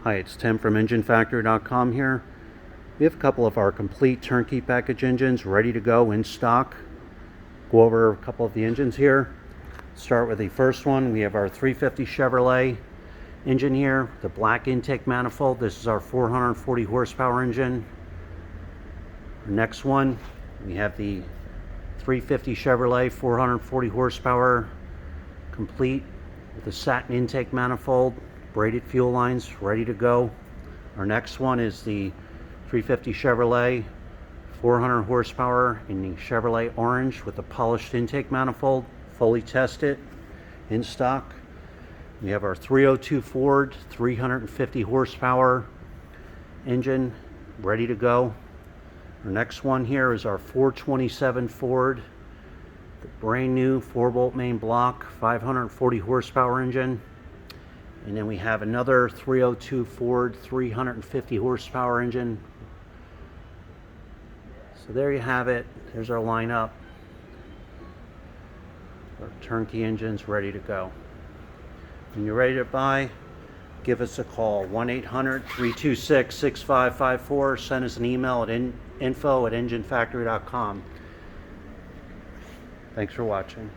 Hi, it's Tim from EngineFactory.com here. We have a couple of our complete turnkey package engines ready to go in stock. Go over a couple of the engines here. Start with the first one. We have our 350 Chevrolet engine here, the black intake manifold. This is our 440 horsepower engine. Our next one, we have the 350 Chevrolet 440 horsepower complete with the satin intake manifold, braided fuel lines ready to go. Our next one is the 350 Chevrolet 400 horsepower in the Chevrolet orange with the polished intake manifold, fully tested, in stock. We have our 302 Ford 350 horsepower engine ready to go. Our next one here is our 427 Ford, the brand new 4-bolt main block 540 horsepower engine. And then we have another 302 Ford 350 horsepower engine. So there you have it. There's our lineup. Our turnkey engines ready to go. When you're ready to buy, give us a call, 1-800-326-6554. Send us an email at info@enginefactory.com. Thanks for watching.